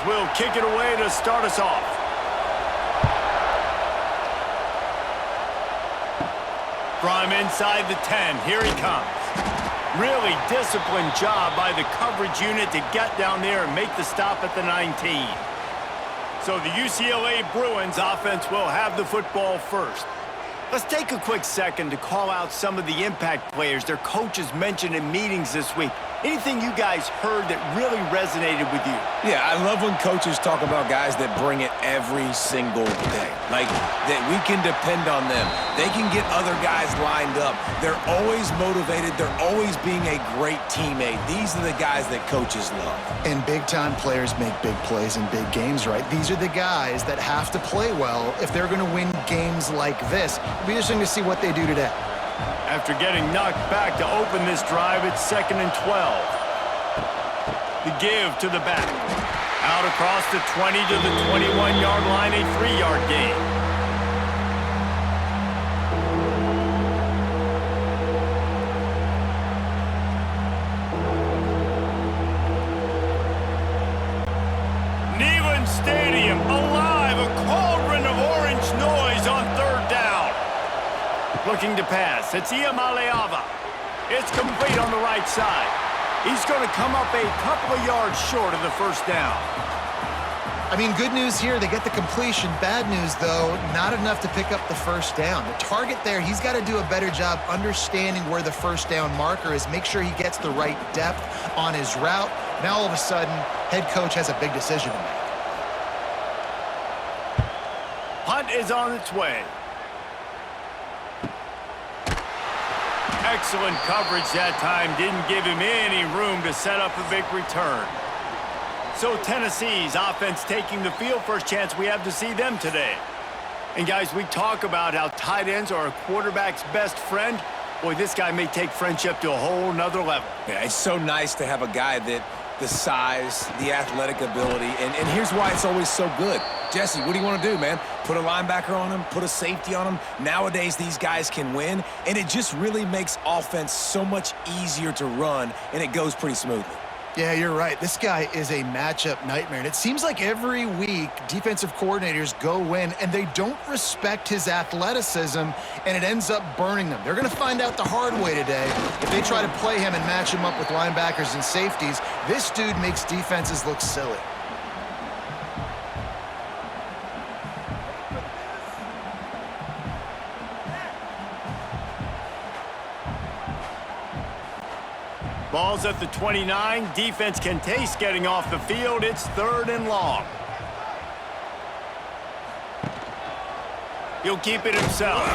will kick it away to start us off. From inside the 10, here he comes. Really disciplined job by the coverage unit to get down there and make the stop at the 19. So the UCLA Bruins offense will have the football first. Let's take a quick second to call out some of the impact players their coaches mentioned in meetings this week. Anything you guys heard that really resonated with you? Yeah, I love when coaches talk about guys that bring it every single day. Like, that we can depend on them. They can get other guys lined up. They're always motivated. They're always being a great teammate. These are the guys that coaches love. And big-time players make big plays in big games, right? These are the guys that have to play well if they're going to win games like this. It'll be interesting to see what they do today. After getting knocked back to open this drive, it's 2nd and 12. The give to the back. Out across the 20 to the 21-yard line, a 3-yard gain. Neyland Stadium alive, a cauldron of orange noise on 3rd down. Looking to pass, it's Iamaleava. It's complete on the right side. He's going to come up a couple of yards short of the 1st down. I mean, good news here, they get the completion. Bad news, though, not enough to pick up the 1st down. The target there, he's got to do a better job understanding where the 1st down marker is, make sure he gets the right depth on his route. Now, all of a sudden, head coach has a big decision to make. Punt is on its way. Excellent coverage that time. Didn't give him any room to set up a big return. So Tennessee's offense taking the field. First chance we have to see them today. And guys, we talk about how tight ends are a quarterback's best friend. Boy, this guy may take friendship to a whole nother level. Yeah, it's so nice to have a guy that the size, the athletic ability, and here's why it's always so good. Jesse, what do you want to do, man? Put a linebacker on him, put a safety on him. Nowadays, these guys can win, and it just really makes offense so much easier to run, and it goes pretty smoothly. Yeah, you're right. This guy is a matchup nightmare. And it seems like every week defensive coordinators go in and they don't respect his athleticism, and it ends up burning them. They're going to find out the hard way today. If they try to play him and match him up with linebackers and safeties, this dude makes defenses look silly. Ball's at the 29. Defense can taste getting off the field. It's 3rd and long. He'll keep it himself.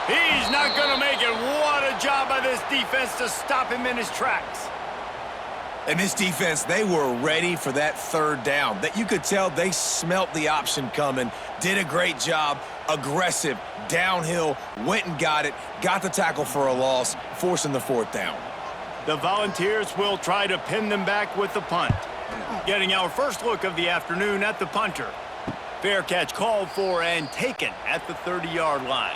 He's not going to make it. What a job by this defense to stop him in his tracks. And this defense, they were ready for that 3rd down. That you could tell they smelt the option coming, did a great job, aggressive, downhill, went and got it, got the tackle for a loss, forcing the 4th down. The Volunteers will try to pin them back with the punt. Getting our first look of the afternoon at the punter. Fair catch called for and taken at the 30-yard line.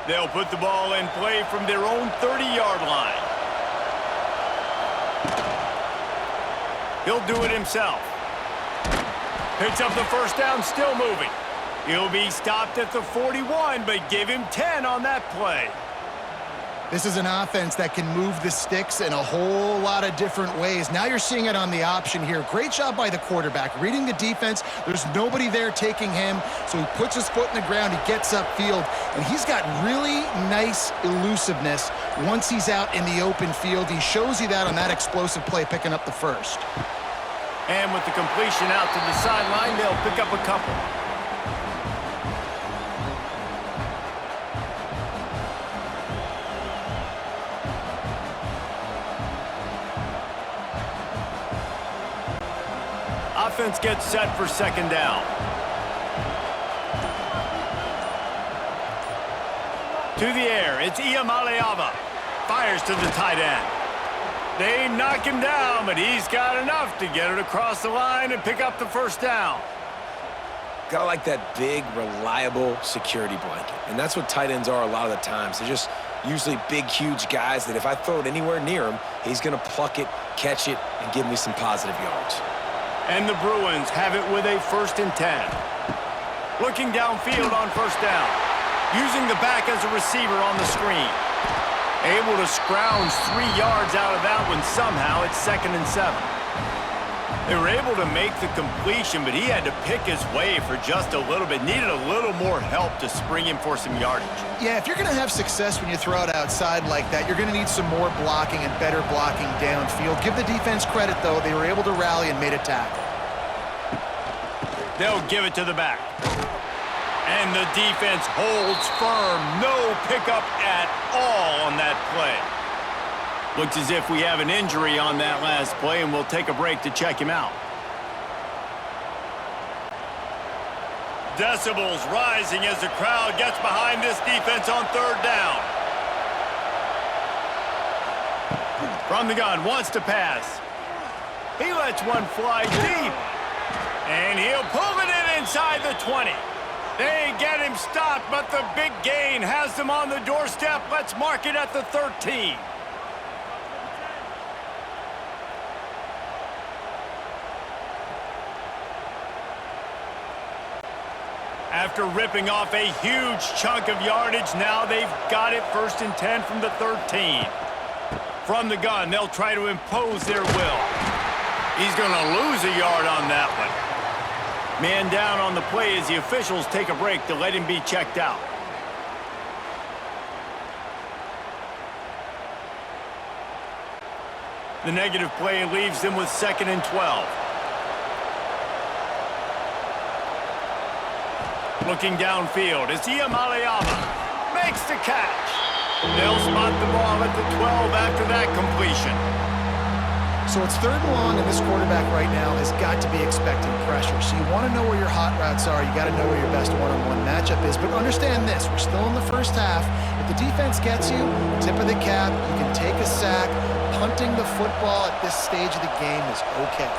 They'll put the ball in play from their own 30-yard line. He'll do it himself. Picks up the 1st down, still moving. He'll be stopped at the 41, but give him 10 on that play. This is an offense that can move the sticks in a whole lot of different ways. Now you're seeing it on the option here. Great job by the quarterback. Reading the defense, there's nobody there taking him, so he puts his foot in the ground, he gets upfield, and he's got really nice elusiveness once he's out in the open field. He shows you that on that explosive play, picking up the 1st. And with the completion out to the sideline, they'll pick up a couple. Offense gets set for 2nd down. To the air, it's Iamaleava. Fires to the tight end. They knock him down, but he's got enough to get it across the line and pick up the 1st down. Gotta like that big, reliable security blanket. And that's what tight ends are a lot of the times. They're just usually big, huge guys that if I throw it anywhere near him, he's gonna pluck it, catch it, and give me some positive yards. And the Bruins have it with a 1st and 10. Looking downfield on 1st down. Using the back as a receiver on the screen. Able to scrounge 3 yards out of that one somehow. It's 2nd and 7. They were able to make the completion, but he had to pick his way for just a little bit. Needed a little more help to spring him for some yardage. Yeah, if you're going to have success when you throw it outside like that, you're going to need some more blocking and better blocking downfield. Give the defense credit, though. They were able to rally and made a tackle. They'll give it to the back. And the defense holds firm. No pickup at all on that play. Looks as if we have an injury on that last play, and we'll take a break to check him out. Decibels rising as the crowd gets behind this defense on 3rd down. From the gun, wants to pass. He lets one fly deep. And he'll pull it in inside the 20. They get him stopped, but the big gain has them on the doorstep. Let's mark it at the 13. After ripping off a huge chunk of yardage, now they've got it 1st and 10 from the 13. From the gun, they'll try to impose their will. He's going to lose a yard on that one. Man down on the play as the officials take a break to let him be checked out. The negative play leaves them with 2nd and 12. Looking downfield, Asia Maliaba makes the catch. They'll spot the ball at the 12 after that completion. So it's 3rd and long, and this quarterback right now has got to be expecting pressure. So you want to know where your hot routes are. You got to know where your best one-on-one matchup is. But understand this, we're still in the 1st half. If the defense gets you, tip of the cap, you can take a sack. Punting the football at this stage of the game is okay.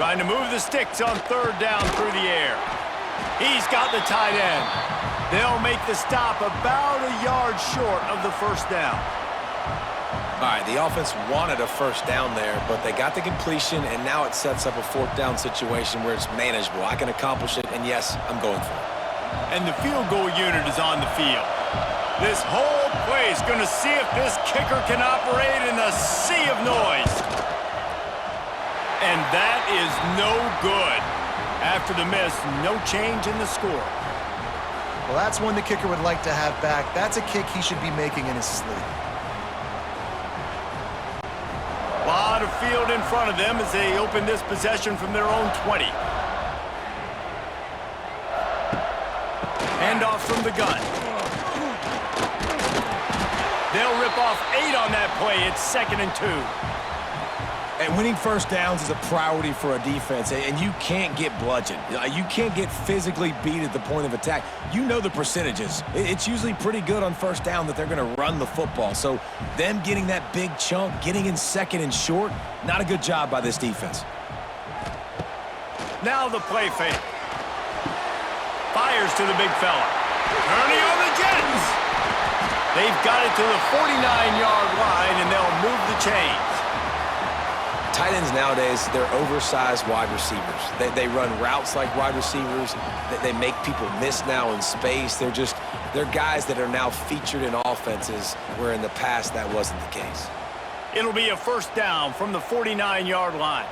Trying to move the sticks on 3rd down through the air. He's got the tight end. They'll make the stop about a yard short of the 1st down. All right, the offense wanted a 1st down there, but they got the completion, and now it sets up a 4th down situation where it's manageable. I can accomplish it, and yes, I'm going for it. And the field goal unit is on the field. This whole play is going to see if this kicker can operate in a sea of noise. And that is no good. After the miss, no change in the score. Well, that's one the kicker would like to have back. That's a kick he should be making in his sleep. A lot of field in front of them as they open this possession from their own 20. Handoff from the gun. They'll rip off 8 on that play. It's 2nd and 2. And winning 1st downs is a priority for a defense, and you can't get bludgeoned. You can't get physically beat at the point of attack. You know the percentages. It's usually pretty good on 1st down that they're going to run the football. So them getting that big chunk, getting in 2nd and short, not a good job by this defense. Now the play fake. Fires to the big fella. Turning on the Jets. They've got it to the 49-yard line, and they'll move the chains. Tight ends nowadays, they're oversized wide receivers. They run routes like wide receivers. They make people miss now in space. They're guys that are now featured in offenses where in the past that wasn't the case. It'll be a 1st down from the 49-yard line.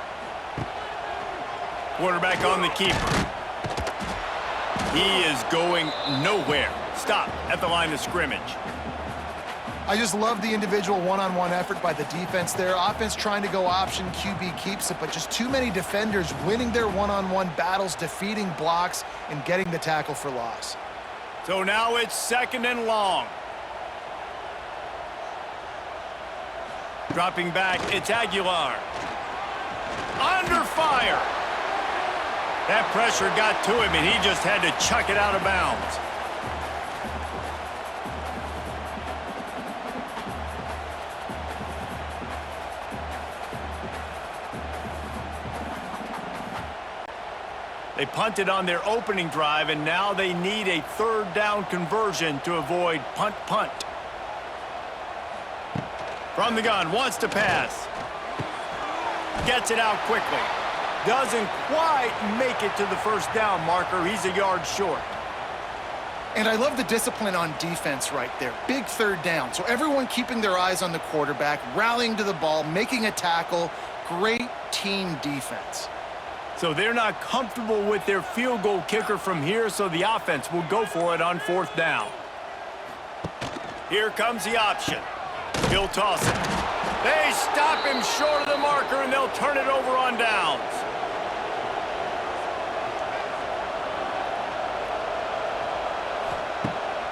Quarterback on the keeper. He is going nowhere. Stop at the line of scrimmage. I just love the individual one-on-one effort by the defense there. Offense trying to go option, QB keeps it, but just too many defenders winning their one-on-one battles, defeating blocks, and getting the tackle for loss. So now it's 2nd and long. Dropping back, it's Aguilar. Under fire. That pressure got to him, and he just had to chuck it out of bounds. They punted on their opening drive, and now they need a 3rd down conversion to avoid punt. From the gun, wants to pass. Gets it out quickly. Doesn't quite make it to the first down marker. He's a yard short. And I love the discipline on defense right there. Big third down. So everyone keeping their eyes on the quarterback, rallying to the ball, making a tackle. Great team defense. So they're not comfortable with their field goal kicker from here, so the offense will go for it on fourth down. Here comes the option. He'll toss it. They stop him short of the marker, and they'll turn it over on downs.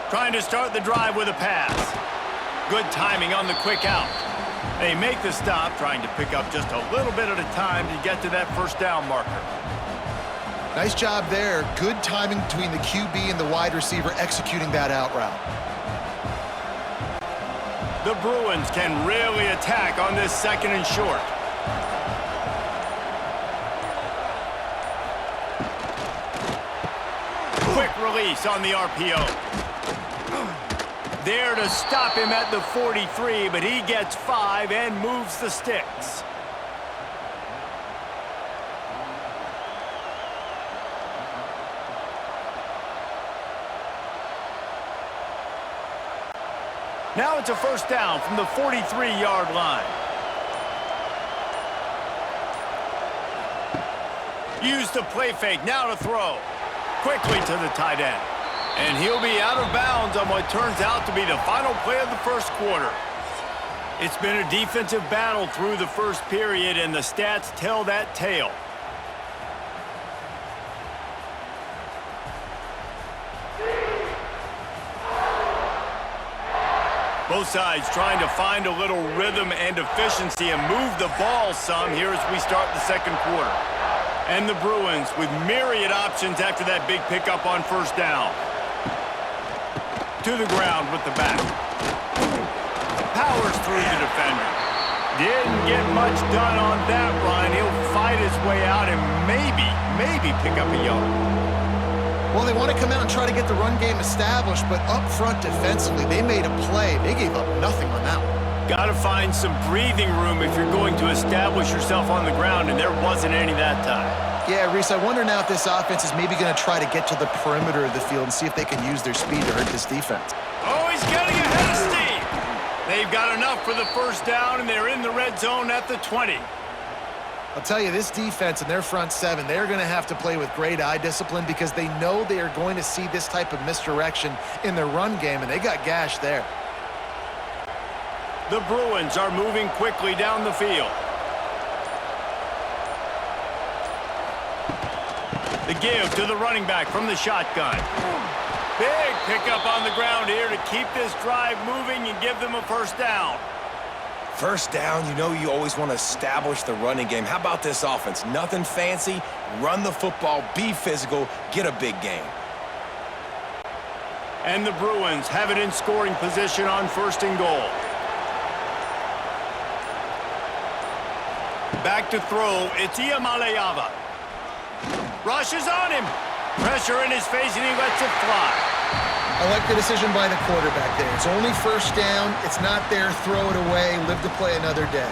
Trying to start the drive with a pass. Good timing on the quick out. They make the stop, trying to pick up just a little bit at a time to get to that first down marker. Nice job there. Good timing between the QB and the wide receiver executing that out route. The Bruins can really attack on this second and short. Quick release on the RPO. There to stop him at the 43, but he gets 5 and moves the sticks. Now it's a first down from the 43-yard line. Use the play fake, now to throw. Quickly to the tight end. And he'll be out of bounds on what turns out to be the final play of the first quarter. It's been a defensive battle through the first period, and the stats tell that tale. Both sides trying to find a little rhythm and efficiency and move the ball some here as we start the second quarter. And the Bruins with myriad options after that big pickup on first down. To the ground with the back. Powers through the defender. Didn't get much done on that run. He'll fight his way out and maybe pick up a yard. Well, they want to come out and try to get the run game established, but up front defensively, they made a play. They gave up nothing on that one. Got to find some breathing room if you're going to establish yourself on the ground, and there wasn't any that time. Yeah, Reese, I wonder now if this offense is maybe going to try to get to the perimeter of the field and see if they can use their speed to hurt this defense. Oh, he's getting ahead of steam. They've got enough for the first down, and they're in the red zone at the 20. I'll tell you, this defense and their front seven, they're going to have to play with great eye discipline because they know they are going to see this type of misdirection in their run game, and they got gashed there. The Bruins are moving quickly down the field. The give to the running back from the shotgun. Big pickup on the ground here to keep this drive moving and give them a first down. First down, you know you always want to establish the running game. How about this offense? Nothing fancy. Run the football, be physical, get a big gain. And the Bruins have it in scoring position on first and goal. Back to throw, it's Iamaleava. Rushes on him. Pressure in his face, and he lets it fly. I like the decision by the quarterback there. It's only first down. It's not there. Throw it away. Live to play another day.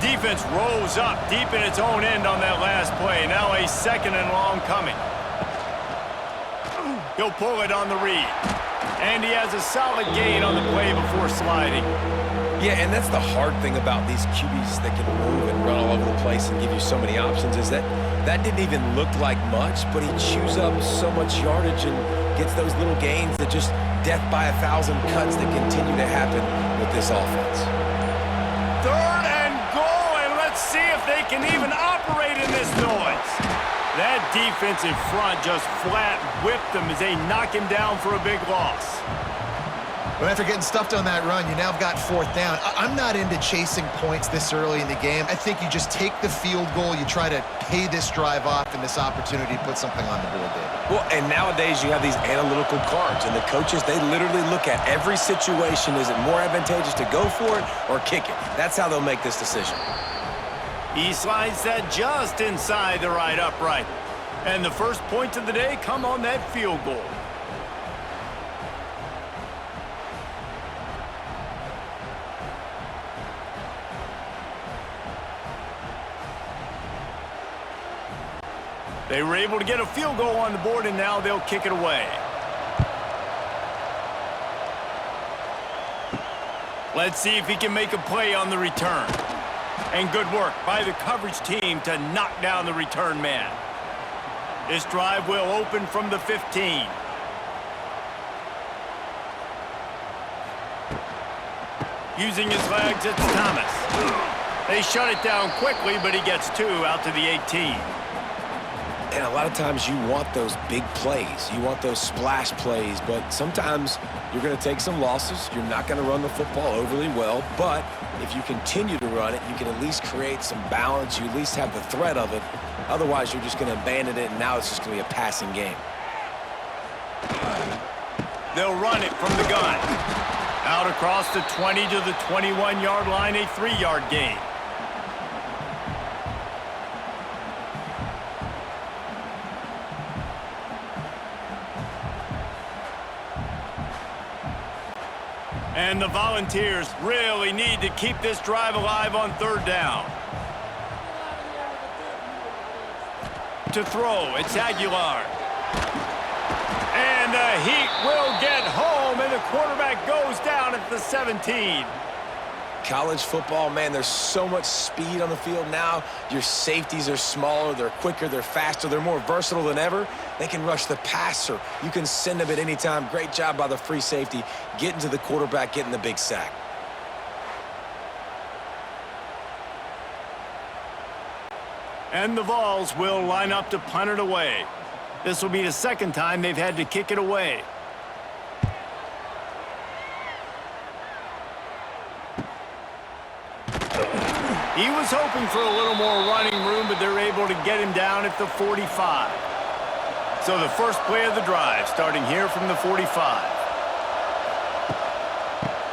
Defense rose up deep in its own end on that last play. Now a second and long coming. He'll pull it on the read. And he has a solid gain on the play before sliding. Yeah, and that's the hard thing about these QBs that can move and run all over the place and give you so many options is that didn't even look like much, but he chews up so much yardage and gets those little gains that just death by 1,000 cuts that continue to happen with this offense. Third and goal, and let's see if they can even operate in this noise. That defense in front just flat whipped them as they knock him down for a big loss. But after getting stuffed on that run, you now have got fourth down. I'm not into chasing points this early in the game. I think you just take the field goal, you try to pay this drive off and this opportunity to put something on the board, David. Well, and nowadays you have these analytical cards, and the coaches, they literally look at every situation. Is it more advantageous to go for it or kick it? That's how they'll make this decision. He slides that just inside the right upright. And the first points of the day come on that field goal. They were able to get a field goal on the board, and now they'll kick it away. Let's see if he can make a play on the return. And good work by the coverage team to knock down the return man. This drive will open from the 15. Using his legs, it's Thomas. They shut it down quickly, but he gets 2 out to the 18. And a lot of times you want those big plays. You want those splash plays, but sometimes you're going to take some losses. You're not going to run the football overly well, but if you continue to run it, you can at least create some balance. You at least have the threat of it. Otherwise, you're just going to abandon it, and now it's just going to be a passing game. They'll run it from the gun. Out across the 20 to the 21-yard line, a 3-yard gain. And the Volunteers really need to keep this drive alive on 3rd down. To throw, it's Aguilar. And the Heat will get home, and the quarterback goes down at the 17. College football, man, there's so much speed on the field now. Your safeties are smaller, they're quicker, they're faster, they're more versatile than ever. They can rush the passer. You can send them at any time. Great job by the free safety, getting to the quarterback, getting the big sack. And the Vols will line up to punt it away. This will be the 2nd time they've had to kick it away. He was hoping for a little more running room, but they're able to get him down at the 45. So the first play of the drive, starting here from the 45.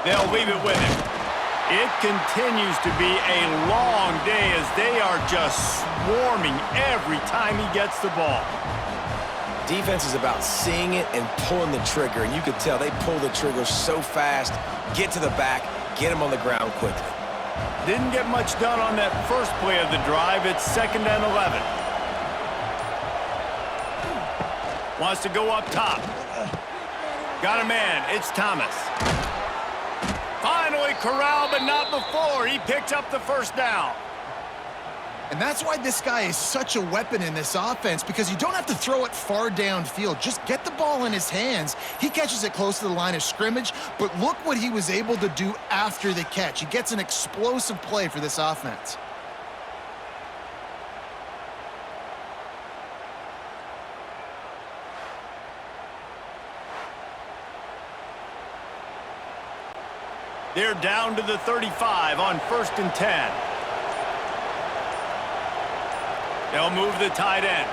They'll leave it with him. It continues to be a long day as they are just swarming every time he gets the ball. Defense is about seeing it and pulling the trigger, and you could tell they pull the trigger so fast, get to the back, get him on the ground quickly. Didn't get much done on that first play of the drive. It's 2nd and 11. Wants to go up top. Got a man. It's Thomas. Finally corralled, but not before. He picked up the 1st down. And that's why this guy is such a weapon in this offense, because you don't have to throw it far downfield. Just get the ball in his hands. He catches it close to the line of scrimmage, but look what he was able to do after the catch. He gets an explosive play for this offense. They're down to the 35 on 1st and 10. They'll move the tight end.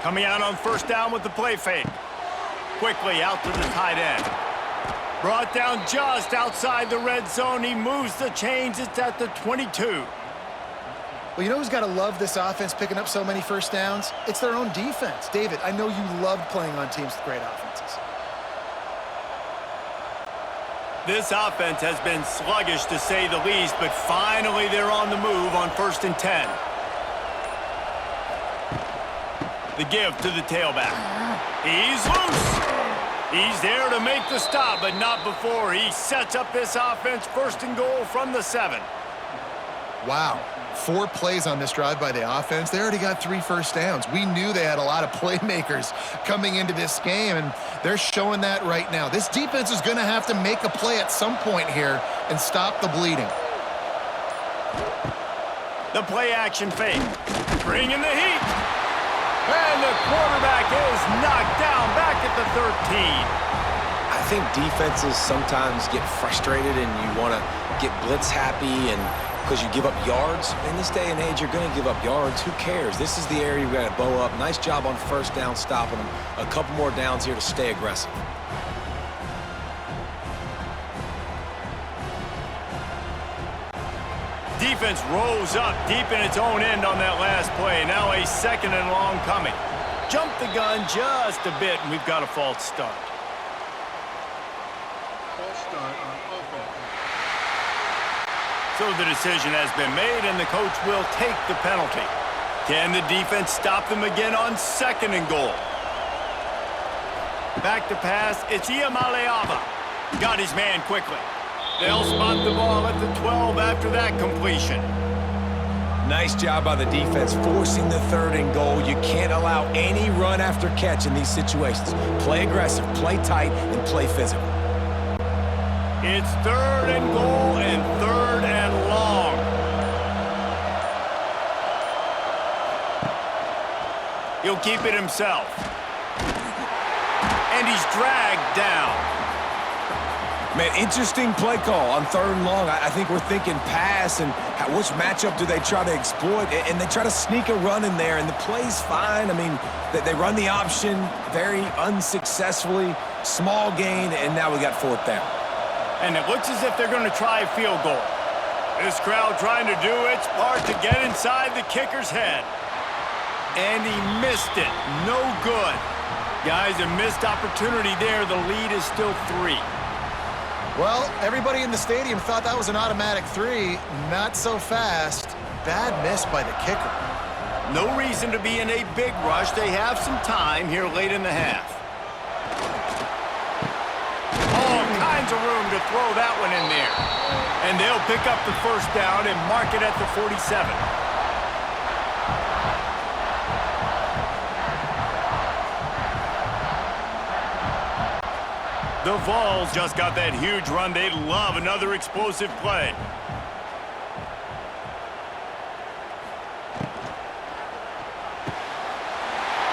Coming out on 1st down with the play fake. Quickly out to the tight end. Brought down just outside the red zone. He moves the chains. It's at the 22. Well, you know who's got to love this offense picking up so many 1st downs? It's their own defense. David, I know you love playing on teams with great offenses. This offense has been sluggish, to say the least, but finally they're on the move on 1st and 10. The give to the tailback. He's loose. He's there to make the stop, but not before he sets up this offense 1st and goal from the 7. Wow. 4 plays on this drive by the offense. They already got 3 1st downs. We knew they had a lot of playmakers coming into this game, and they're showing that right now. This defense is going to have to make a play at some point here and stop the bleeding. The play action fake. Bringing the heat. And the quarterback is knocked down back at the 13. I think defenses sometimes get frustrated and you want to get blitz happy and because you give up yards. In this day and age, you're going to give up yards. Who cares? This is the area you got to bow up. Nice job on 1st down stopping them. A couple more downs here to stay aggressive. Defense rose up deep in its own end on that last play. Now a 2nd and long coming. Jump the gun just a bit, and we've got a false start. False start on offense. So the decision has been made, and the coach will take the penalty. Can the defense stop them again on 2nd and goal? Back to pass, it's Iamaleava. Got his man quickly. They'll spot the ball at the 12 after that completion. Nice job by the defense forcing the 3rd and goal. You can't allow any run after catch in these situations. Play aggressive, play tight, and play physical. It's 3rd and goal and 3rd and long. He'll keep it himself. And he's dragged down. Man, interesting play call on 3rd and long. I think we're thinking pass and which matchup do they try to exploit? And they try to sneak a run in there, and the play's fine. I mean, they run the option very unsuccessfully. Small gain, and now we got 4th down. And it looks as if they're going to try a field goal. This crowd trying to do its part to get inside the kicker's head. And he missed it. No good. Guys, a missed opportunity there. The lead is still 3. Well, everybody in the stadium thought that was an automatic 3. Not so fast. Bad miss by the kicker. No reason to be in a big rush. They have some time here late in the half. All kinds of room to throw that one in there. And they'll pick up the 1st down and mark it at the 47. The Vols just got that huge run. They'd love another explosive play.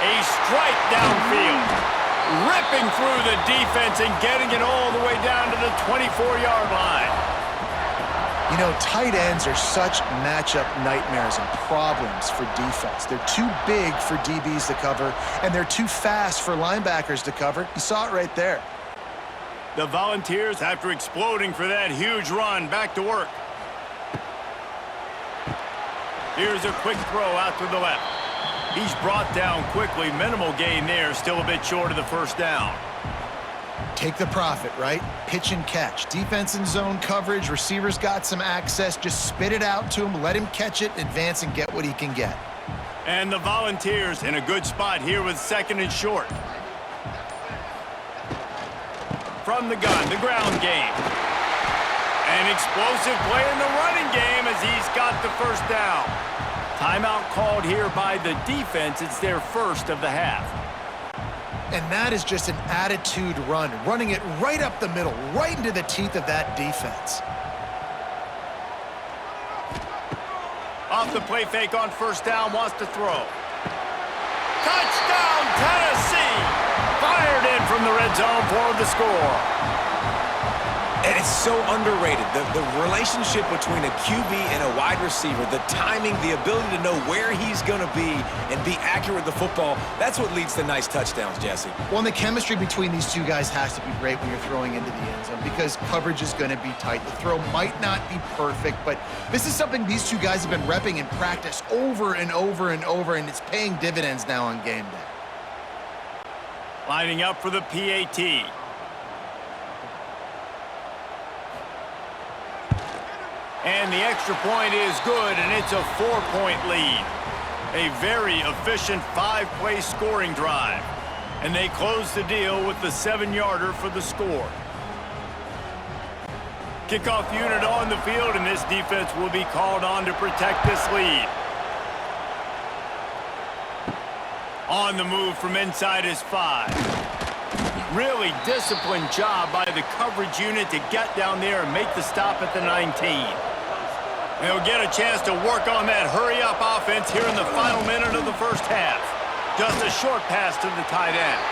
A strike downfield. Ripping through the defense and getting it all the way down to the 24-yard line. You know, tight ends are such matchup nightmares and problems for defense. They're too big for DBs to cover, and they're too fast for linebackers to cover. You saw it right there. The Volunteers, after exploding for that huge run, back to work. Here's a quick throw out to the left. He's brought down quickly. Minimal gain there, still a bit short of the 1st down. Take the profit, right? Pitch and catch. Defense in zone coverage. Receivers got some access. Just spit it out to him. Let him catch it, advance, and get what he can get. And the Volunteers in a good spot here with 2nd and short. From the gun, the ground game. An explosive play in the running game as he's got the 1st down. Timeout called here by the defense. It's their 1st of the half. And that is just an attitude run, running it right up the middle, right into the teeth of that defense. Off the play fake on 1st down, wants to throw. Touchdown, Tennessee! Fired in from the red zone for the score. And it's so underrated. The relationship between a QB and a wide receiver, the timing, the ability to know where he's going to be and be accurate with the football, that's what leads to nice touchdowns, Jesse. Well, and the chemistry between these two guys has to be great when you're throwing into the end zone because coverage is going to be tight. The throw might not be perfect, but this is something these two guys have been repping in practice over and over and over, and it's paying dividends now on game day. Lining up for the PAT. And the extra point is good, and it's a 4-point lead. A very efficient 5-play scoring drive. And they close the deal with the 7-yarder for the score. Kickoff unit on the field, and this defense will be called on to protect this lead. On the move from inside his 5. Really disciplined job by the coverage unit to get down there and make the stop at the 19. They'll get a chance to work on that hurry-up offense here in the final minute of the 1st half. Just a short pass to the tight end.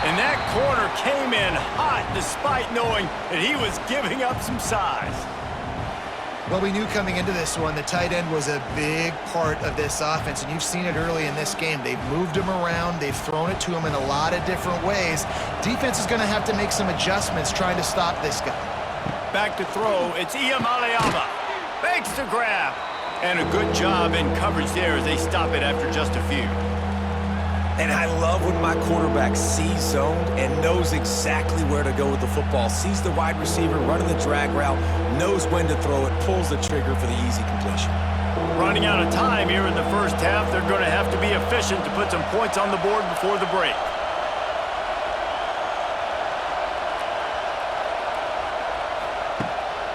And that corner came in hot despite knowing that he was giving up some size. Well, we knew coming into this one, the tight end was a big part of this offense, and you've seen it early in this game. They've moved him around. They've thrown it to him in a lot of different ways. Defense is going to have to make some adjustments trying to stop this guy. Back to throw. It's Iamaleava. Fakes to grab. And a good job in coverage there as they stop it after just a few. And I love when my quarterback sees zoned and knows exactly where to go with the football. Sees the wide receiver running the drag route, knows when to throw it, pulls the trigger for the easy completion. Running out of time here in the first half, they're going to have to be efficient to put some points on the board before the break.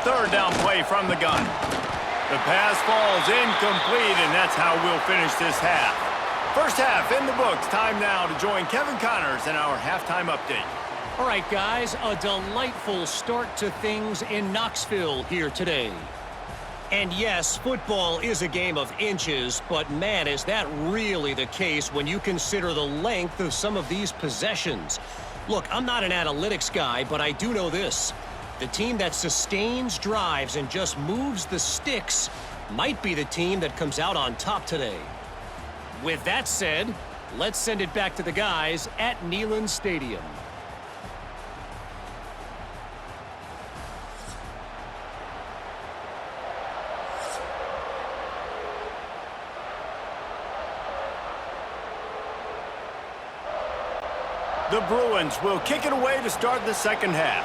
Third down play from the gun. The pass falls incomplete, and that's how we'll finish this half. First half in the books. Time now to join Kevin Connors in our halftime update. All right, guys, a delightful start to things in Knoxville here today. And yes, football is a game of inches, but man, is that really the case when you consider the length of some of these possessions. Look, I'm not an analytics guy, but I do know this. The team that sustains drives and just moves the sticks might be the team that comes out on top today. With that said, let's send it back to the guys at Neyland Stadium. The Bruins will kick it away to start the second half.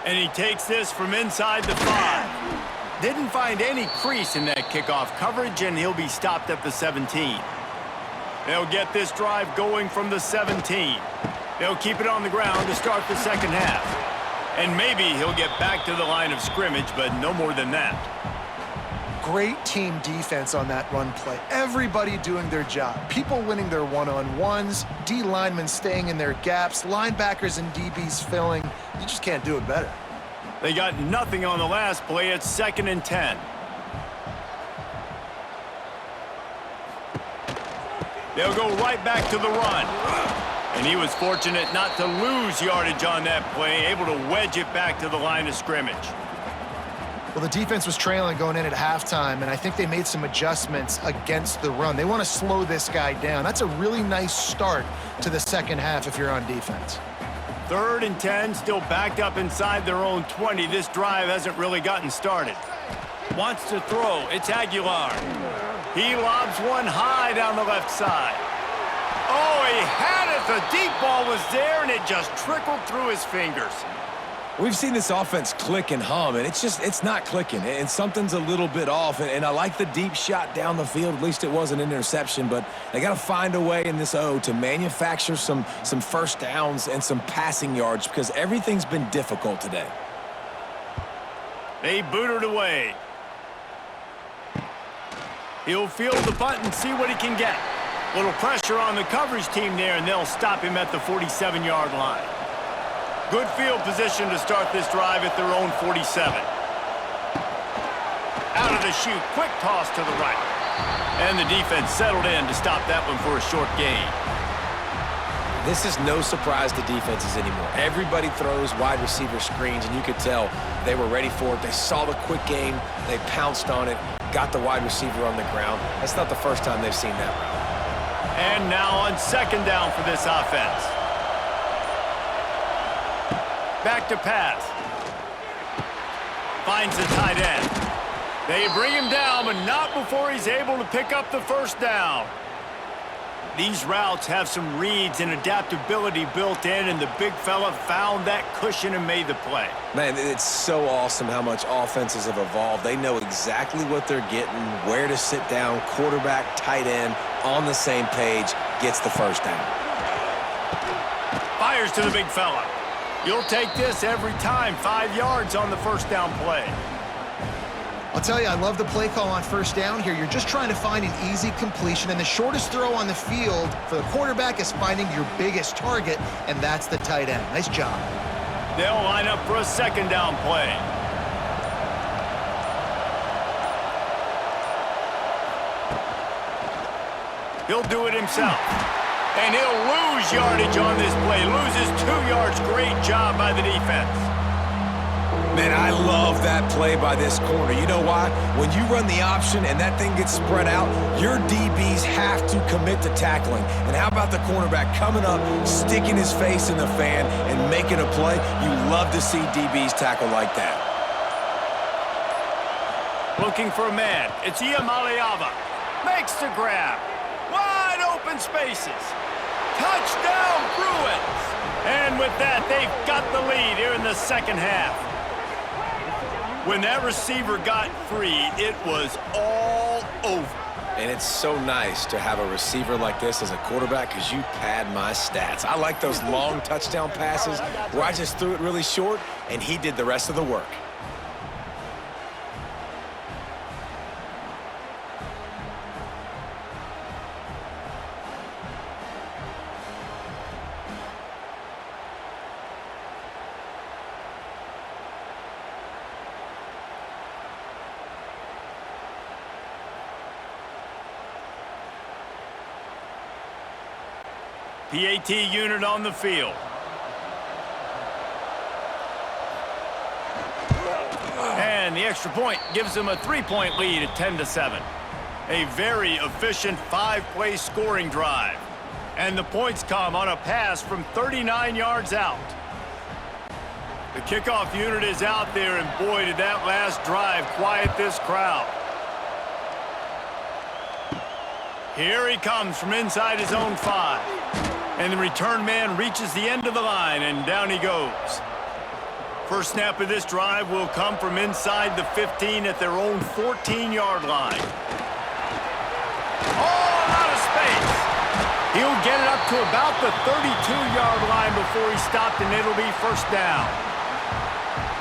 And he takes this from inside the 5. Didn't find any crease in that kickoff coverage, and he'll be stopped at the 17. They'll get this drive going from the 17. They'll keep it on the ground to start the second half. And maybe he'll get back to the line of scrimmage, but no more than that. Great team defense on that run play. Everybody doing their job. People winning their one-on-ones, D linemen staying in their gaps, linebackers and DBs filling. You just can't do it better. They got nothing on the last play. It's 2nd and 10. They'll go right back to the run. And he was fortunate not to lose yardage on that play, able to wedge it back to the line of scrimmage. Well, the defense was trailing going in at halftime, and I think they made some adjustments against the run. They want to slow this guy down. That's a really nice start to the second half if you're on defense. 3rd and 10, still backed up inside their own 20. This drive hasn't really gotten started. Wants to throw. It's Aguilar. He lobs one high down the left side. Oh, he had it. The deep ball was there, and it just trickled through his fingers. We've seen this offense click and hum, and it's not clicking, and something's a little bit off. And I like the deep shot down the field. At least it wasn't an interception, but they got to find a way in this O to manufacture some first downs and some passing yards because everything's been difficult today. They boot it away. He'll field the punt and see what he can get. Little pressure on the coverage team there, and they'll stop him at the 47-yard line. Good field position to start this drive at their own 47. Out of the chute, quick toss to the right. And the defense settled in to stop that one for a short gain. This is no surprise to defenses anymore. Everybody throws wide receiver screens, and you could tell they were ready for it. They saw the quick game. They pounced on it, got the wide receiver on the ground. That's not the first time they've seen that route. And now on 2nd down for this offense. Back to pass. Finds the tight end. They bring him down, but not before he's able to pick up the first down. These routes have some reads and adaptability built in, and the big fella found that cushion and made the play. Man, it's so awesome how much offenses have evolved. They know exactly what they're getting, where to sit down, quarterback, tight end, on the same page, gets the first down. Fires to the big fella. You'll take this every time. 5 yards on the first down play. I'll tell you, I love the play call on first down here. You're just trying to find an easy completion, and the shortest throw on the field for the quarterback is finding your biggest target, and that's the tight end. Nice job. They'll line up for a 2nd down play. He'll do it himself. And he'll lose yardage on this play. Loses 2 yards. Great job by the defense. Man, I love that play by this corner. You know why? When you run the option and that thing gets spread out, your DBs have to commit to tackling. And how about the cornerback coming up, sticking his face in the fan, and making a play? You love to see DBs tackle like that. Looking for a man. It's Iamaleava. Makes the grab. Wide open spaces. Touchdown, Bruins! And with that, they've got the lead here in the second half. When that receiver got free, it was all over. And it's so nice to have a receiver like this as a quarterback because you pad my stats. I like those long touchdown passes where I just threw it really short and he did the rest of the work. PAT unit on the field. And the extra point gives them a 3-point lead at 10-7. A very efficient 5-play scoring drive. And the points come on a pass from 39 yards out. The kickoff unit is out there, and boy, did that last drive quiet this crowd. Here he comes from inside his own 5. And the return man reaches the end of the line, and down he goes. First snap of this drive will come from inside the 15 at their own 14-yard line. All out of space. He'll get it up to about the 32-yard line before he stopped, and it'll be first down.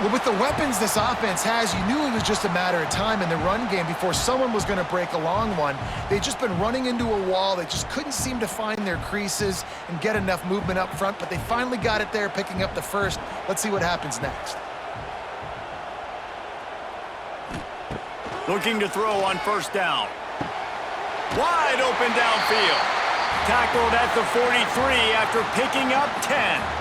Well, with the weapons this offense has, you knew it was just a matter of time in the run game before someone was going to break a long one. They'd just been running into a wall. They just couldn't seem to find their creases and get enough movement up front, but they finally got it there, picking up the first. Let's see what happens next. Looking to throw on first down. Wide open downfield. Tackled at the 43 after picking up 10.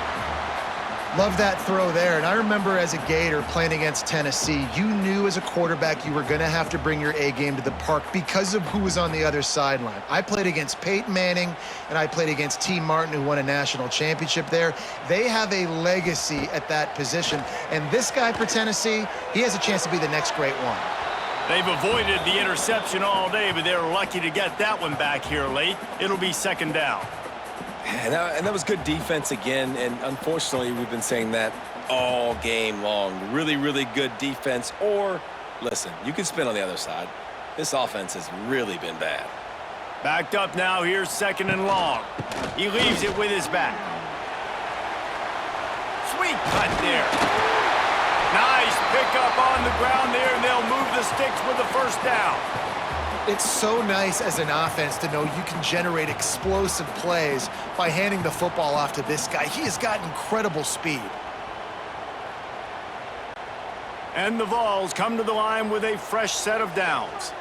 Love that throw there. And I remember as a Gator playing against Tennessee, you knew as a quarterback you were going to have to bring your A game to the park because of who was on the other sideline. I played against Peyton Manning, and I played against T. Martin, who won a national championship there. They have a legacy at that position. And this guy for Tennessee, he has a chance to be the next great one. They've avoided the interception all day, but they're lucky to get that one back here late. It'll be second down. And that was good defense again, and unfortunately, we've been saying that all game long. Really, really good defense, or, listen, you can spin on the other side. This offense has really been bad. Backed up now, here's second and long. He leaves it with his back. Sweet cut there. Nice pickup on the ground there, and they'll move the sticks with the first down. It's so nice as an offense to know you can generate explosive plays by handing the football off to this guy. He has got incredible speed. And the Vols come to the line with a fresh set of downs.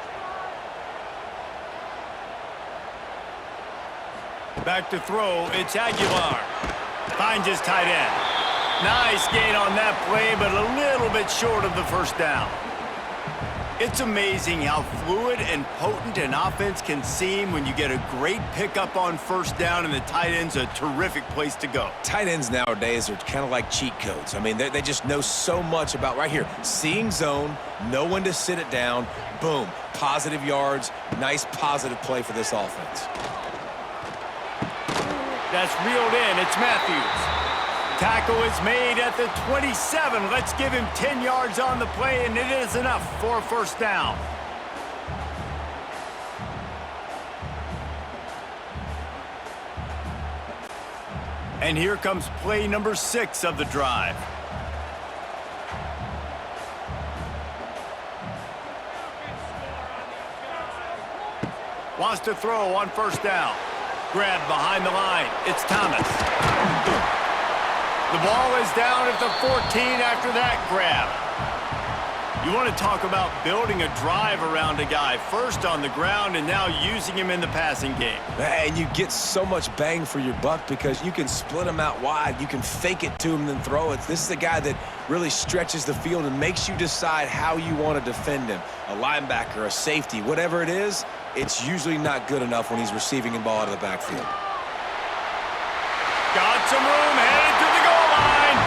Back to throw, it's Aguilar. Finds his tight end. Nice gain on that play, but a little bit short of the first down. It's amazing how fluid and potent an offense can seem when you get a great pickup on first down, and the tight end's a terrific place to go. Tight ends nowadays are kind of like cheat codes. I mean, they just know so much about right here. Seeing zone, know when to sit it down, boom, positive yards, nice positive play for this offense. That's reeled in. It's Matthews. Tackle is made at the 27. Let's give him 10 yards on the play, and it is enough for a first down. And here comes play number 6 of the drive. Wants to throw on first down. Grab behind the line. It's Thomas. The ball is down at the 14 after that grab. You want to talk about building a drive around a guy, first on the ground and now using him in the passing game. And you get so much bang for your buck because you can split him out wide. You can fake it to him, then throw it. This is a guy that really stretches the field and makes you decide how you want to defend him. A linebacker, a safety, whatever it is, it's usually not good enough when he's receiving the ball out of the backfield. Got some room, headed to the goal line.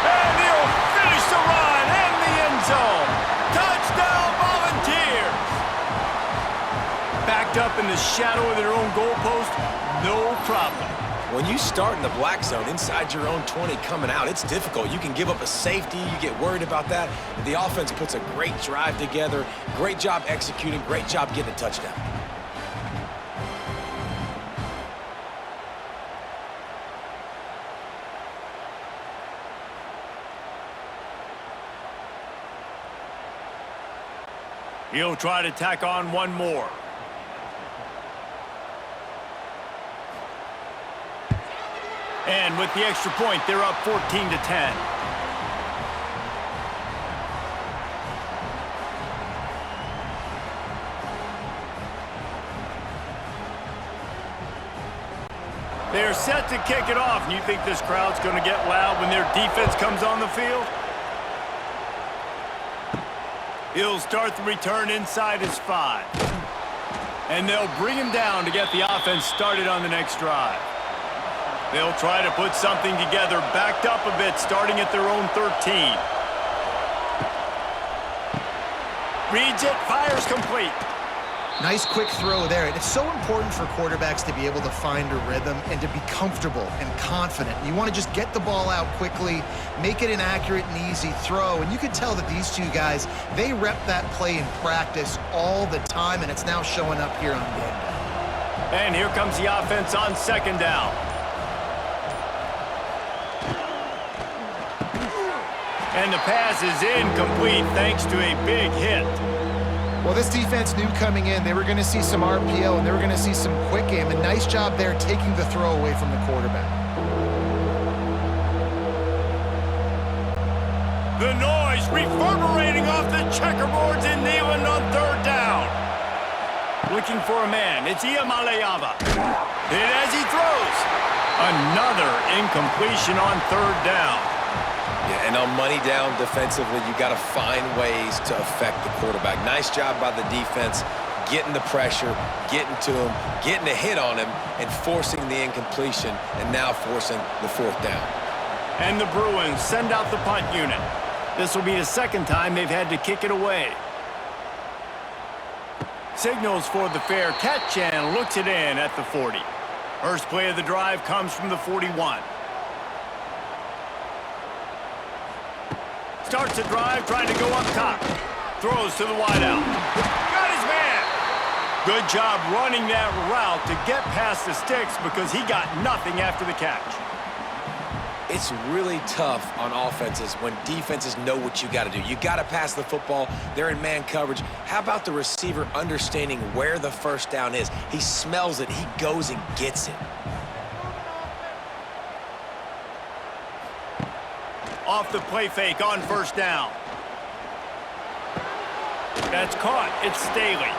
And he'll finish the run in the end zone. Touchdown, Volunteers! backed up in the shadow of their own goalpost, no problem. When you start in the black zone inside your own 20 coming out, it's difficult. You can give up a safety. You get worried about that. The offense puts a great drive together. Great job executing. Great job getting a touchdown. He'll try to tack on one more. And with the extra point, they're up 14-10. They're set to kick it off, and you think this crowd's going to get loud when their defense comes on the field? He'll start the return inside his 5. And they'll bring him down to get the offense started on the next drive. They'll try to put something together, backed up a bit, starting at their own 13. Reads it, fires complete. Nice quick throw there. It's so important for quarterbacks to be able to find a rhythm and to be comfortable and confident. You want to just get the ball out quickly, make it an accurate and easy throw. And you can tell that these two guys, they rep that play in practice all the time, and it's now showing up here on game day. And here comes the offense on second down. And the pass is incomplete thanks to a big hit. Well, this defense knew coming in they were going to see some RPO and they were going to see some quick game. And nice job there taking the throw away from the quarterback. The noise reverberating off the checkerboards in Neyland on third down. Looking for a man. It's Iamaleava. Hit as he throws. Another incompletion on third down. Yeah, and on money down defensively, you got to find ways to affect the quarterback. Nice job by the defense, getting the pressure, getting to him, getting a hit on him, and forcing the incompletion, and now forcing the fourth down. And the Bruins send out the punt unit. This will be the second time they've had to kick it away. Signals for the fair catch and looks it in at the 40. First play of the drive comes from the 41. Starts a drive, trying to go up top. Throws to the wideout. Got his man. Good job running that route to get past the sticks because he got nothing after the catch. It's really tough on offenses when defenses know what you got to do. You got to pass the football. They're in man coverage. How about the receiver understanding where the first down is? He smells it. He goes and gets it. Off the play fake on first down. That's caught. It's Staley.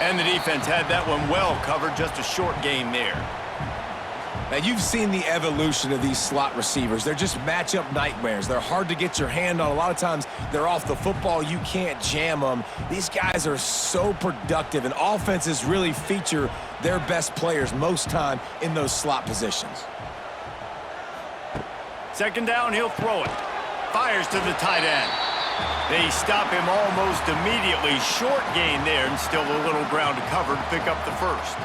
And the defense had that one well covered. Just a short game there. Now, you've seen the evolution of these slot receivers. They're just matchup nightmares. They're hard to get your hand on. A lot of times, they're off the football. You can't jam them. These guys are so productive, and offenses really feature their best players most time in those slot positions. Second down, he'll throw it. Fires to the tight end. They stop him almost immediately. Short gain there, and still a little ground to cover to pick up the first.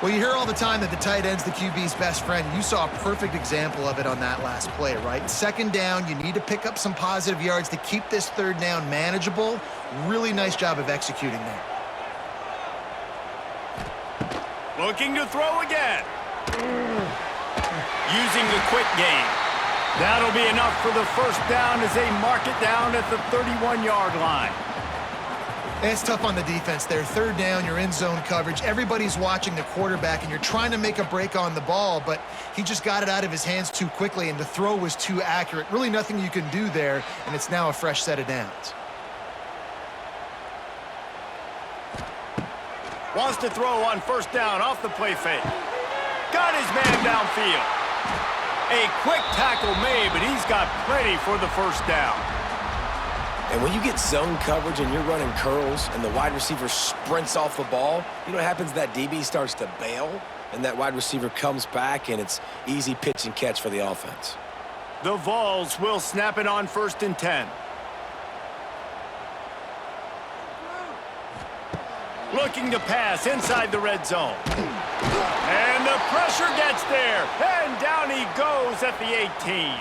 Well, you hear all the time that the tight end's the QB's best friend. You saw a perfect example of it on that last play, right? Second down, you need to pick up some positive yards to keep this third down manageable. Really nice job of executing there. Looking to throw again. Using the quick game. That'll be enough for the first down as they mark it down at the 31-yard line. It's tough on the defense there. Third down, you're in zone coverage. Everybody's watching the quarterback, and you're trying to make a break on the ball, but he just got it out of his hands too quickly, and the throw was too accurate. Really nothing you can do there, and it's now a fresh set of downs. Wants to throw on first down off the play fake. Got his man downfield. A quick tackle made, but he's got plenty for the first down. And when you get zone coverage and you're running curls and the wide receiver sprints off the ball, you know what happens? That DB starts to bail, and that wide receiver comes back, and it's easy pitch and catch for the offense. The Vols will snap it on 1st and 10. Looking to pass inside the red zone. And the pressure gets there. And down he goes at the 18.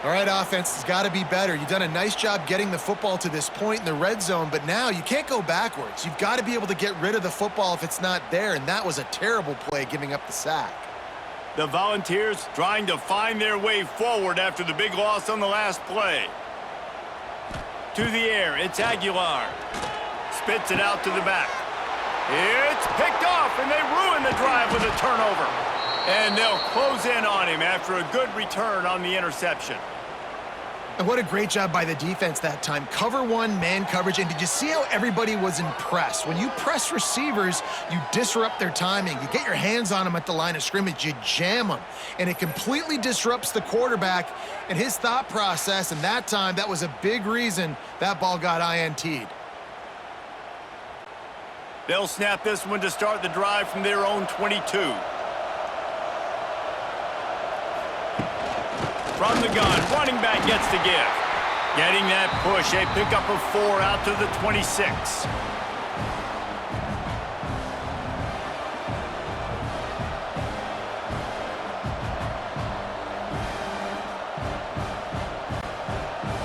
All right, offense has got to be better. You've done a nice job getting the football to this point in the red zone, but now you can't go backwards. You've got to be able to get rid of the football if it's not there, and that was a terrible play, giving up the sack. The Volunteers trying to find their way forward after the big loss on the last play. To the air, it's Aguilar. Spits it out to the back. It's picked off, and they ruin the drive with a turnover. And they'll close in on him after a good return on the interception. And what a great job by the defense that time. Cover one, man coverage, and did you see how everybody was impressed? When you press receivers, you disrupt their timing. You get your hands on them at the line of scrimmage, you jam them, and it completely disrupts the quarterback and his thought process, and that time, that was a big reason that ball got INT'd. They'll snap this one to start the drive from their own 22. From the gun, running back gets to give. Getting that push, a pickup of 4 out to the 26.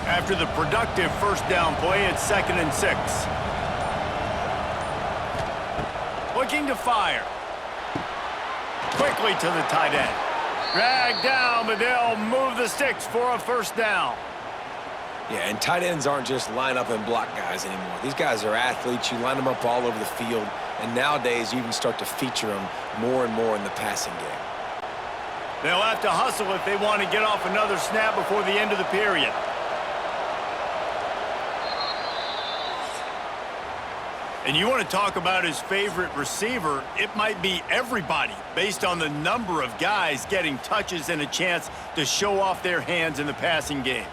After the productive first down play, it's 2nd and 6. Looking to fire. Quickly to the tight end. Dragged down, but they'll move the sticks for a first down. Yeah, and tight ends aren't just line up and block guys anymore. These guys are athletes. You line them up all over the field, and nowadays you even start to feature them more and more in the passing game. They'll have to hustle if they want to get off another snap before the end of the period. And you want to talk about his favorite receiver, it might be everybody, based on the number of guys getting touches and a chance to show off their hands in the passing game.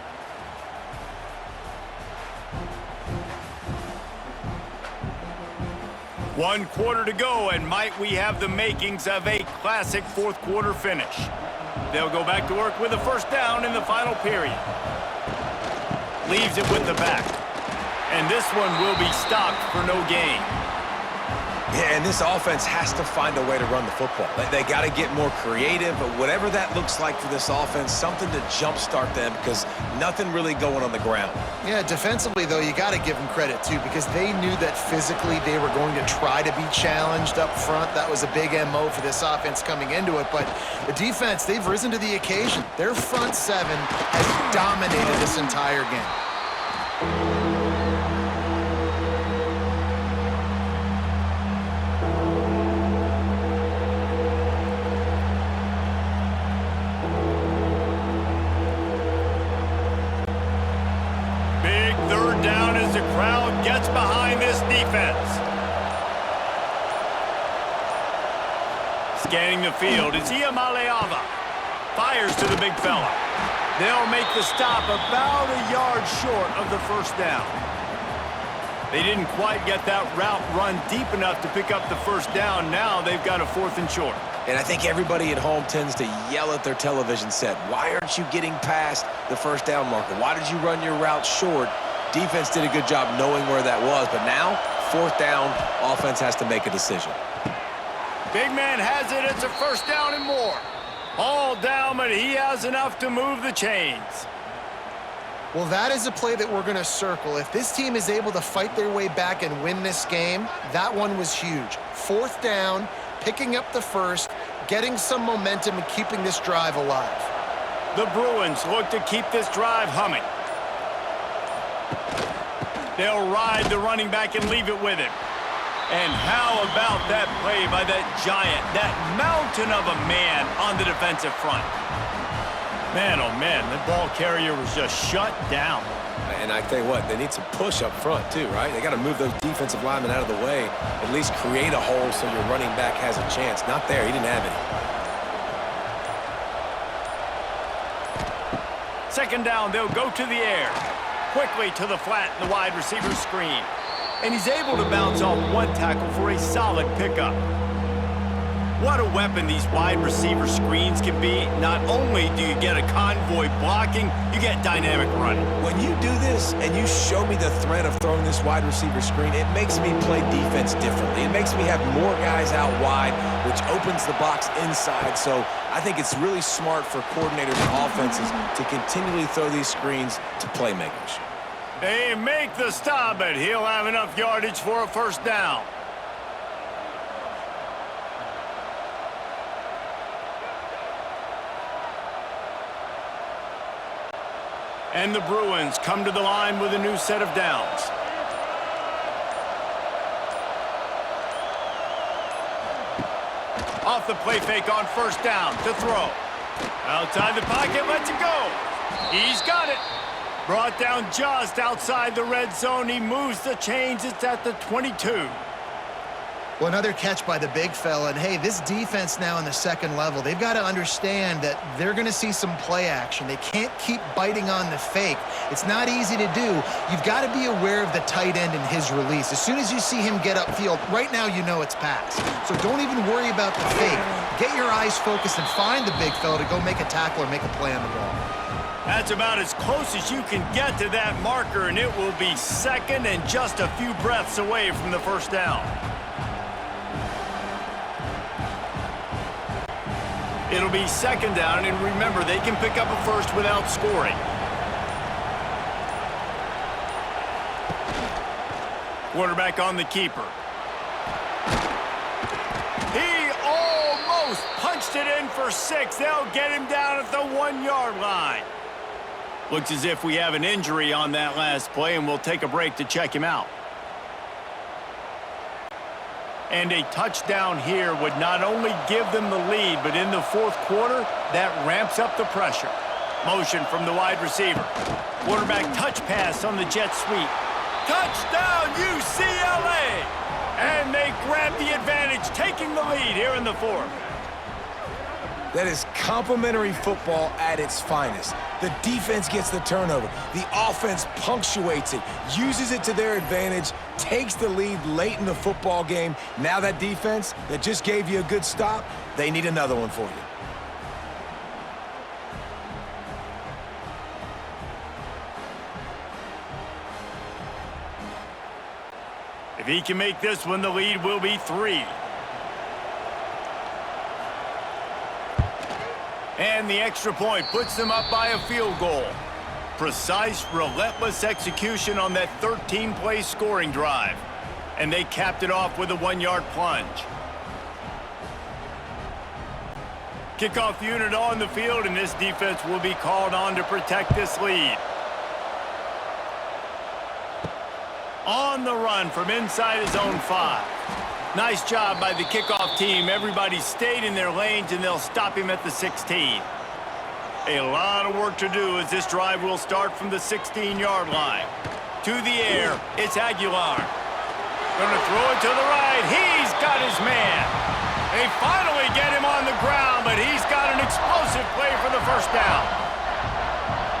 One quarter to go, and might we have the makings of a classic fourth quarter finish. They'll go back to work with a first down in the final period. Leaves it with the back. And this one will be stopped for no gain. Yeah, and this offense has to find a way to run the football. They got to get more creative, but whatever that looks like for this offense, something to jumpstart them because nothing really going on the ground. Yeah, defensively, though, you got to give them credit, too, because they knew that physically they were going to try to be challenged up front. That was a big MO for this offense coming into it, but the defense, they've risen to the occasion. Their front seven has dominated this entire game. Behind this defense. Scanning the field, it's Iamaleava. Fires to the big fella. They'll make the stop about a yard short of the first down. They didn't quite get that route run deep enough to pick up the first down. Now they've got a 4th and short. And I think everybody at home tends to yell at their television set. Why aren't you getting past the first down marker? Why did you run your route short? Defense did a good job knowing where that was, but now, 4th down, offense has to make a decision. Big man has it. It's a first down and more. All down, but he has enough to move the chains. Well, that is a play that we're going to circle. If this team is able to fight their way back and win this game, that one was huge. 4th down, picking up the first, getting some momentum and keeping this drive alive. The Bruins look to keep this drive humming. They'll ride the running back and leave it with him. And how about that play by that giant, that mountain of a man on the defensive front? Man, oh man, the ball carrier was just shut down. And I tell you what, they need some push up front too, right? They got to move those defensive linemen out of the way, at least create a hole so your running back has a chance. Not there, he didn't have any. 2nd down, they'll go to the air. Quickly to the flat in the wide receiver screen. And he's able to bounce off one tackle for a solid pickup. What a weapon these wide receiver screens can be. Not only do you get a convoy blocking, you get dynamic running. When you do this and you show me the threat of throwing this wide receiver screen, it makes me play defense differently. It makes me have more guys out wide, which opens the box inside. So I think it's really smart for coordinators and offenses to continually throw these screens to playmakers. They make the stop, but he'll have enough yardage for a first down. And the Bruins come to the line with a new set of downs. Off the play fake on first down to throw. Outside the pocket, lets it go. He's got it. Brought down just outside the red zone. He moves the chains. It's at the 22. Well, another catch by the big fella. And, hey, this defense now in the second level, they've got to understand that they're going to see some play action. They can't keep biting on the fake. It's not easy to do. You've got to be aware of the tight end and his release. As soon as you see him get upfield, right now you know it's pass. So don't even worry about the fake. Get your eyes focused and find the big fella to go make a tackle or make a play on the ball. That's about as close as you can get to that marker, and it will be second and just a few breaths away from the first down. It'll be second down, and remember, they can pick up a first without scoring. Quarterback on the keeper. He almost punched it in for 6. They'll get him down at the 1-yard line. Looks as if we have an injury on that last play, and we'll take a break to check him out. And a touchdown here would not only give them the lead, but in the fourth quarter, that ramps up the pressure. Motion from the wide receiver. Quarterback touch pass on the jet sweep. Touchdown, UCLA! And they grab the advantage, taking the lead here in the fourth. That is complimentary football at its finest. The defense gets the turnover. The offense punctuates it, uses it to their advantage, takes the lead late in the football game. Now that defense that just gave you a good stop, they need another one for you. If he can make this one, the lead will be 3. And the extra point puts them up by a field goal. Precise, relentless execution on that 13-play scoring drive. And they capped it off with a 1-yard plunge. Kickoff unit on the field, and this defense will be called on to protect this lead. On the run from inside his own 5. Nice job by the kickoff team. Everybody stayed in their lanes, and they'll stop him at the 16. A lot of work to do as this drive will start from the 16-yard line. To the air, it's Aguilar. Gonna throw it to the right. He's got his man. They finally get him on the ground, but he's got an explosive play for the first down.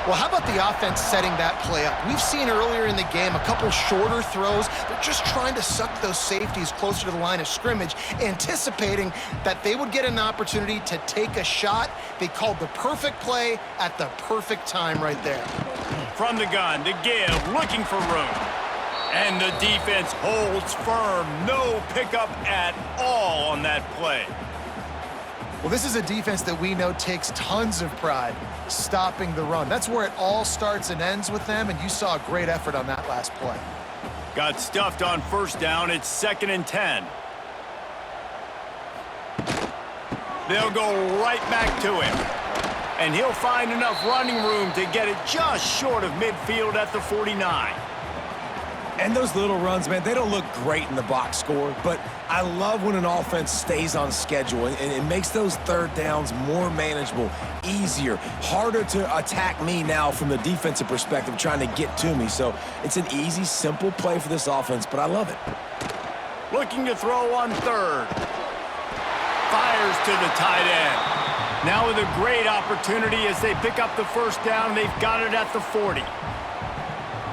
Well, how about the offense setting that play up? We've seen earlier in the game a couple shorter throws. They're just trying to suck those safeties closer to the line of scrimmage, anticipating that they would get an opportunity to take a shot. They called the perfect play at the perfect time right there. From the gun to give, looking for room. And the defense holds firm. No pickup at all on that play. Well, this is a defense that we know takes tons of pride stopping the run. That's where it all starts and ends with them, and you saw a great effort on that last play. Got stuffed on first down. It's 2nd and 10. They'll go right back to him. And he'll find enough running room to get it just short of midfield at the 49. And those little runs, man, they don't look great in the box score, but I love when an offense stays on schedule, and it makes those third downs more manageable, easier, harder to attack me now from the defensive perspective trying to get to me. So it's an easy, simple play for this offense, but I love it. Looking to throw on 3rd. Fires to the tight end. Now with a great opportunity as they pick up the first down. They've got it at the 40.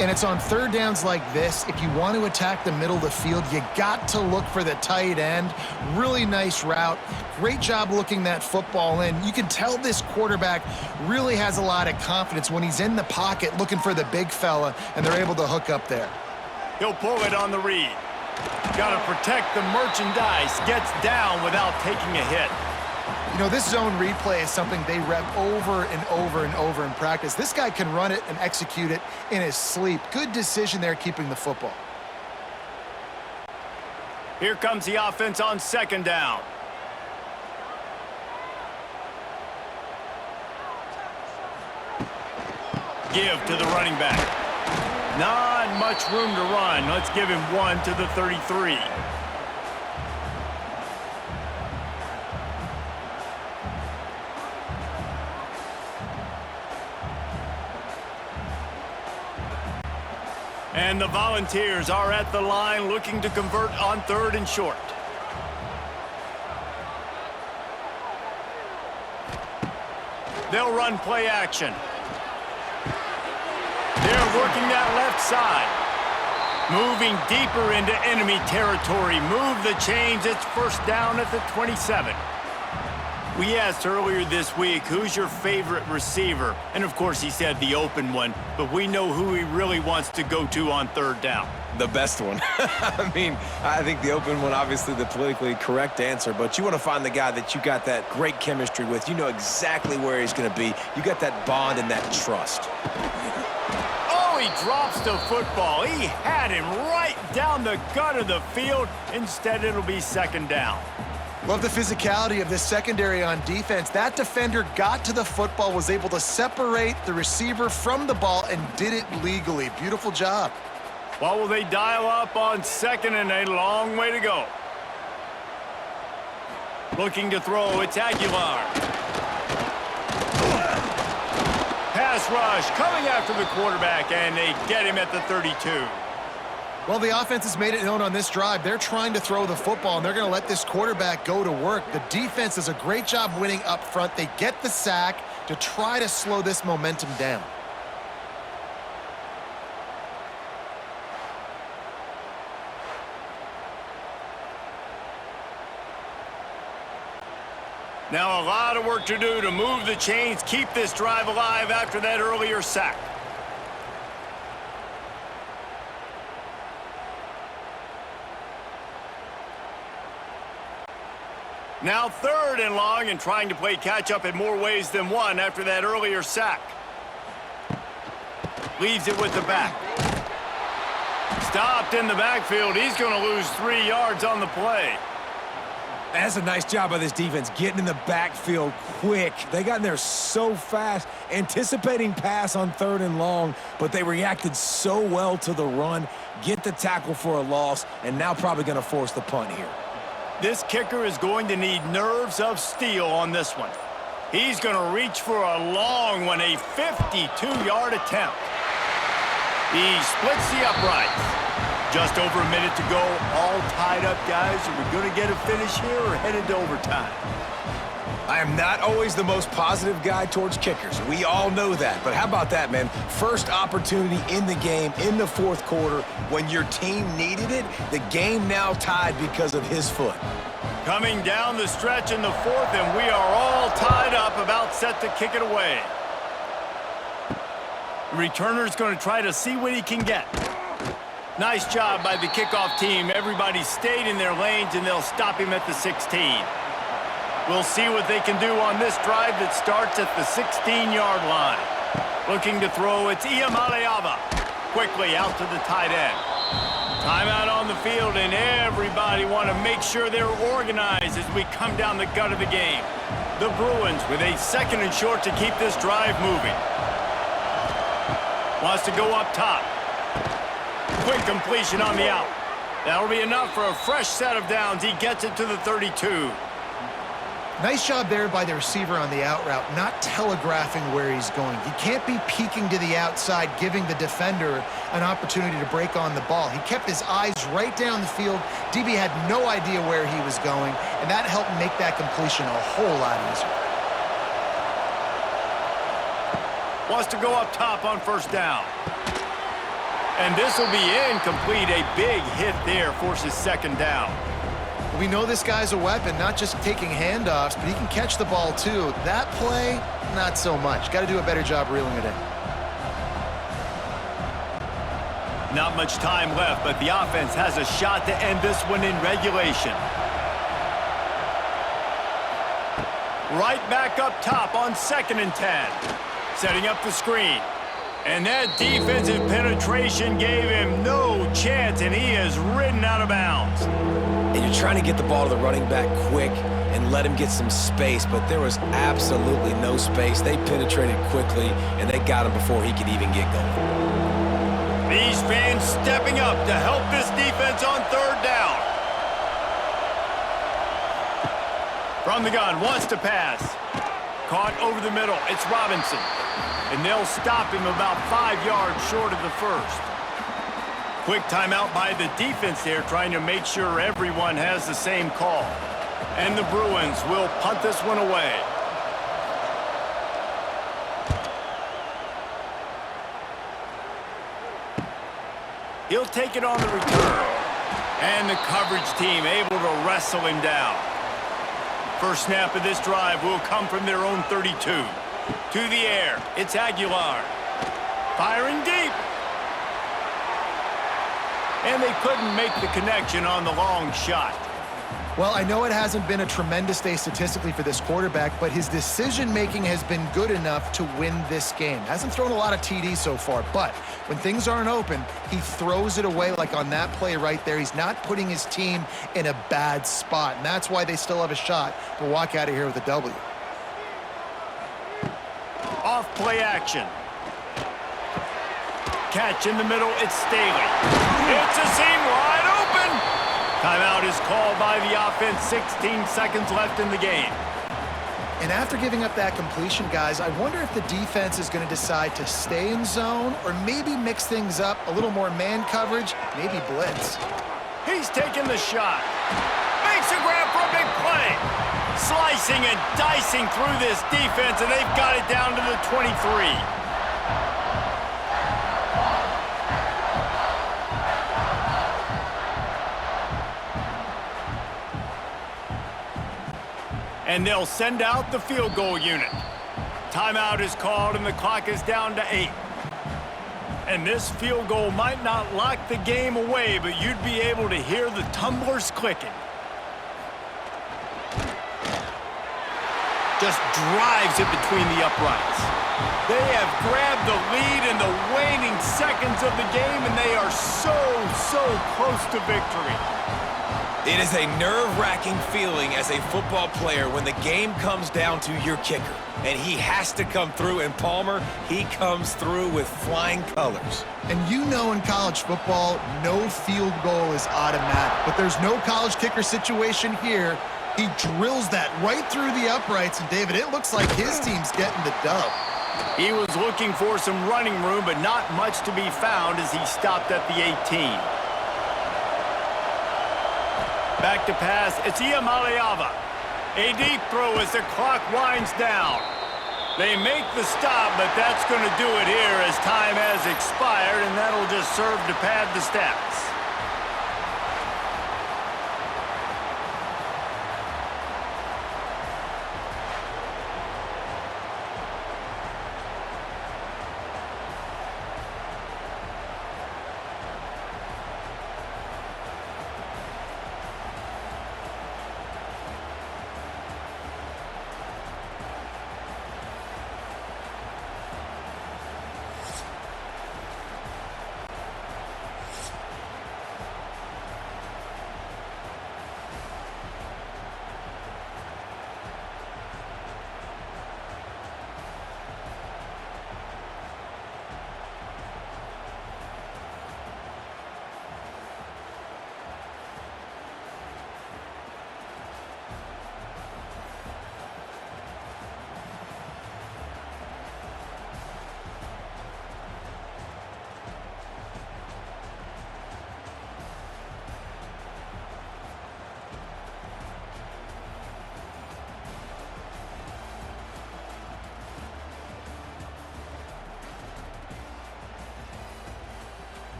And it's on third downs like this. If you want to attack the middle of the field, you got to look for the tight end. Really nice route. Great job looking that football in. You can tell this quarterback really has a lot of confidence when he's in the pocket looking for the big fella, and they're able to hook up there. He'll pull it on the read. Got to protect the merchandise. Gets down without taking a hit. You know, this zone replay is something they rep over and over and over in practice. This guy can run it and execute it in his sleep. Good decision there keeping the football. Here comes the offense on second down. Give to the running back. Not much room to run. Let's give him one to the 33. And the Volunteers are at the line looking to convert on third and short. They'll run play action. They're working that left side. Moving deeper into enemy territory. Move the chains. It's first down at the 27. We asked earlier this week, who's your favorite receiver? And of course he said the open one, but we know who he really wants to go to on third down. The best one. I mean, I think the open one, obviously the politically correct answer, but you want to find the guy that you got that great chemistry with. You know exactly where he's going to be. You got that bond and that trust. Oh, he drops the football. He had him right down the gut of the field. Instead, it'll be second down. Love the physicality of this secondary on defense. That defender got to the football, was able to separate the receiver from the ball, and did it legally. Beautiful job. What will they dial up on second, and a long way to go? Looking to throw, it's Aguilar. Pass rush coming after the quarterback, and they get him at the 32. Well, the offense has made it known on this drive. They're trying to throw the football, and they're going to let this quarterback go to work. The defense does a great job winning up front. They get the sack to try to slow this momentum down. Now a lot of work to do to move the chains, keep this drive alive after that earlier sack. Now third and long, and trying to play catch-up in more ways than one after that earlier sack. Leaves it with the back. Stopped in the backfield. He's going to lose 3 yards on the play. That's a nice job by this defense, getting in the backfield quick. They got in there so fast, anticipating pass on third and long, but they reacted so well to the run, get the tackle for a loss, and now probably going to force the punt here. This kicker is going to need nerves of steel on this one. He's going to reach for a long one, a 52-yard attempt. He splits the uprights. Just over a minute to go, all tied up, guys. Are we going to get a finish here or headed to overtime? I am not always the most positive guy towards kickers. We all know that. But how about that, man? First opportunity in the game, in the fourth quarter, when your team needed it, the game now tied because of his foot. Coming down the stretch in the fourth, and we are all tied up, about set to kick it away. The returner's going to try to see what he can get. Nice job by the kickoff team. Everybody stayed in their lanes, and they'll stop him at the 16. We'll see what they can do on this drive that starts at the 16-yard line. Looking to throw, it's Iamaleava. Quickly out to the tight end. Timeout on the field, and everybody want to make sure they're organized as we come down the gut of the game. The Bruins with a second and short to keep this drive moving. Wants to go up top. Quick completion on the out. That'll be enough for a fresh set of downs. He gets it to the 32. Nice job there by the receiver on the out route, not telegraphing where he's going. He can't be peeking to the outside, giving the defender an opportunity to break on the ball. He kept his eyes right down the field. DB had no idea where he was going, and that helped make that completion a whole lot easier. Wants to go up top on first down. And this will be incomplete. A big hit there forces second down. We know this guy's a weapon, not just taking handoffs, but he can catch the ball too. That play, not so much. Got to do a better job reeling it in. Not much time left, but the offense has a shot to end this one in regulation. Right back up top on 2nd and 10. Setting up the screen. And that defensive penetration gave him no chance, and he is ridden out of bounds. And you're trying to get the ball to the running back quick and let him get some space, but there was absolutely no space. They penetrated quickly, and they got him before he could even get going. These fans stepping up to help this defense on 3rd down. From the gun, wants to pass. Caught over the middle. It's Robinson. And they'll stop him about 5 yards short of the first. Quick timeout by the defense there, trying to make sure everyone has the same call. And the Bruins will punt this one away. He'll take it on the return. And the coverage team able to wrestle him down. First snap of this drive will come from their own 32. To the air, it's Aguilar. Firing deep. And they couldn't make the connection on the long shot. Well, I know it hasn't been a tremendous day statistically for this quarterback, but his decision-making has been good enough to win this game. Hasn't thrown a lot of TDs so far, but when things aren't open, he throws it away like on that play right there. He's not putting his team in a bad spot, and that's why they still have a shot to walk out of here with a W. Off play action. Catch in the middle, it's Staley. It's a seam wide open. Timeout is called by the offense. 16 seconds left in the game. And after giving up that completion, guys, I wonder if the defense is going to decide to stay in zone or maybe mix things up, a little more man coverage, maybe blitz. He's taking the shot. Makes a grab for a big play. Slicing and dicing through this defense, and they've got it down to the 23. And they'll send out the field goal unit. Timeout is called, and the clock is down to 8. And this field goal might not lock the game away, but you'd be able to hear the tumblers clicking. Just drives it between the uprights. They have grabbed the lead in the waning seconds of the game, and they are so close to victory. It is a nerve-wracking feeling as a football player when the game comes down to your kicker, and he has to come through, and Palmer, he comes through with flying colors. And you know in college football, no field goal is automatic, but there's no college kicker situation here. He drills that right through the uprights, and David, it looks like his team's getting the dub. He was looking for some running room, but not much to be found as he stopped at the 18. Back to pass, it's Iamaleava. A deep throw as the clock winds down. They make the stop, but that's going to do it here as time has expired, and that'll just serve to pad the stats.